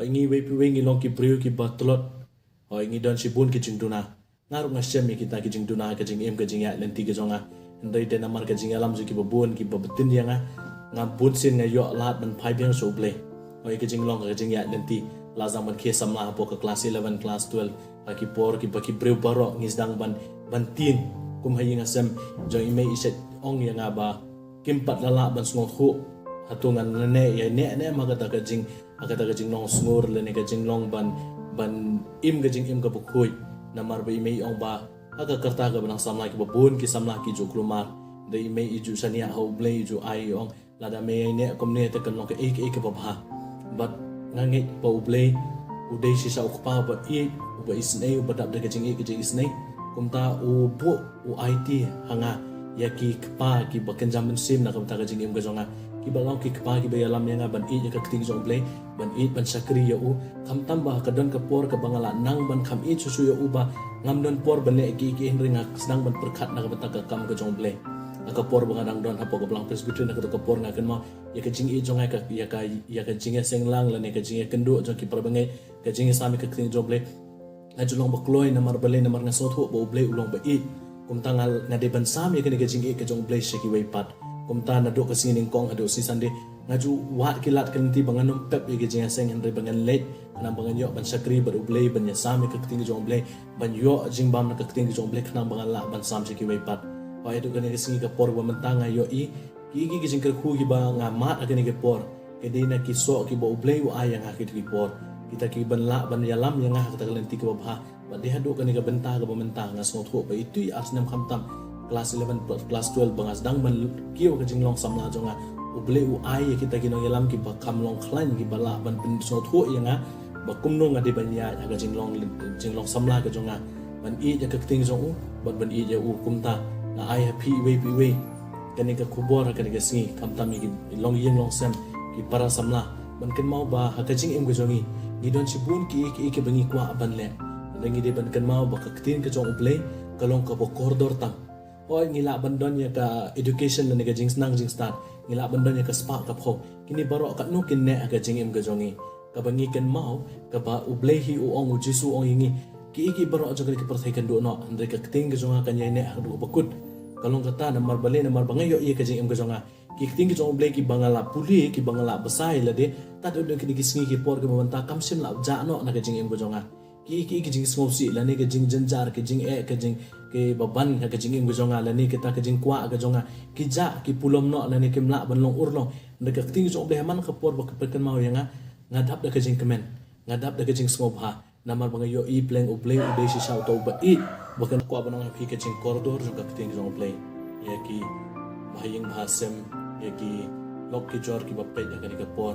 ingi we ngi long ki brio ki batlot ingi don si bun ki jing duna ngaruk ngasem kita ki jing duna ka jing em ka jing ya lenti ka jonga ndai de namar ka jing alam ju ki babun ki babetin yang ngabun sin nga yo lat ban phai biang so Blei ka jing long ka jing ya lenti lazang ban ke samla po ka class 11 class 12 ki por ki baki brio baro ngisdang ban tin kum hayi ngasem jong ime iset ong yang aba kimpat lala ban sngot hu hatungan ne ya ne magata ka jing long sngur le ne ka jing long ban im ka jing im ka bukhoi namar ba ime ong ba aga karta ga banang samla ki babun ki samla ki ju klumar de ime iju sania ho Blei ju ai ong lada me ne kom ne ta kan long ka ek ka babha but ngangi pa Blei udai si sa ukpa ba ba isnei ba dab de ka jing ek jing isnei kumta bu IT hanga yaki kpa ki bakan zaman sim na kamta ka jing im ka jonga ki balang ki kpa ki bayalam yang ban ka kting jong Blei ban ban Shakri ya kam tambah ka don ka por ka bangala nang ban kam susu ya ba ngam don por ban ne ki hynrei ngak sedang ban perkhat na ka ka kam ka jong Blei ka por bangadang don hapo ka balang presbyterian na ka por ngakan ma ya ka jing jong ka ya ka jing senglang la ne ka jing kendu jong ki perbangai ka jing sami ka kting jong Blei ajulong bakloi namar balai namar ngasot ho bo Blei ulong ba kumtangal ngade ban sami ka ne ka jing ka jong Blei shaki wai pat kumta na do ka singin kong ado si sande ngaju wat kilat kanti banganum pep ye jing seng hynrei bangan late kana bangan yo ban Shakri bar Blei ban ya sami ka kting jong Blei ban yo jing bam na ka kting jong Blei kana bangan la ban sam shaki wai pat wa itu kan ka singi ka por ba mentanga yo ki jing ka khu ki ba ngamat ka ne ka por ke de na ki so ki bo Blei wa ayang ha ki por kita ki ban la ban yalam yang ha ka lenti ka ba ba de hadu kan ka benta ka ba mentang ngasot ho ba itu asnam khamtam kelas 11 kelas 12 bangas dang ban kiyo ka jinglong samla jonga Blei ai kita kinong yalam ki ba kamlong klan ki bala ban bin so tho yanga ba kumno ngade ban ya ka jinglong samla ka jonga ban ya ka ting jong ban ya kumta na ai happy we kani ka kubor kani ka singi kamtam ki long sem ki para samla ban kan mau ba ka jing em ka jongi ni don sibun ki bangi kwa ban le ngi de ban kan mau ba ka tin ka jong Blei kalong ka bo koridor tam ngila bandon ya ka education la ka jing snang jing start ngila bandon ya ka spark ka pho kini baro ka no kin ne ka jing im ka jongi ka bangi kan mau ka ba Blei hi ong jisu ong yingi ki baro jo ka perthai kan do no andre ka ting ka jonga kan ye ne do bakut kalong kata namar balai namar bangai yo ye ka jing im ka jonga ki ting ka jong Blei ki bangala puli ki bangala besai la de ta do ki singi ki por ka manta kam sim la ja no na ka jing im ka jonga ki jing smosi la ne ka jing janjar ka jing ka jing ke baban ka jing im jonga la ni kita ka jing kwa ka jonga ki ja ki pulom no la ni kim la ban long urlong nda ka ting jong Blei man ka por ba ka pekan mau yang ngadap da ka jing kemen ngadap da ka jing smob ha namar bang yo pleng Blei udai si sau to ba bakan kwa banong ki ka jing koridor jong ka ting jong Blei ya ki bahing bahasem ya ki lok ki jor ki bape ya ka por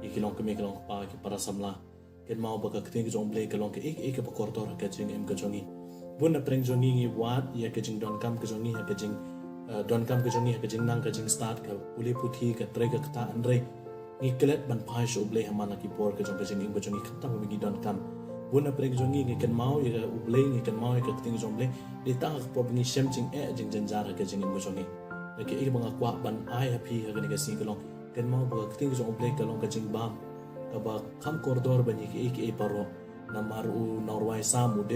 ki long kemi long pa ki para samla ken mau ba ka ting jong Blei ka long ka ka koridor ka jing im ka jongi buna preng jongi ngi wat ya ka jing don kam ka jongi ya ka jing don kam ka jongi ya ka jing nang ka jing start ka uli puthi ka tre ka ta hynrei ngi kelet ban phai so Blei hamana ki por ka jong ka jing im ka jongi khata ba ngi don kam buna preng jongi ngi ken mau ya Blei ngi ken mau ya ka ting jong Blei de ta ka por ngi shem jing jing janjar ka jing im ka jongi la ke banga kwa ban ai happy ka ni ka sing ka long ken mau ba ka ting jong Blei ka long ka jing bam ka ba kham koridor ba ni ki paro namaru norwai samu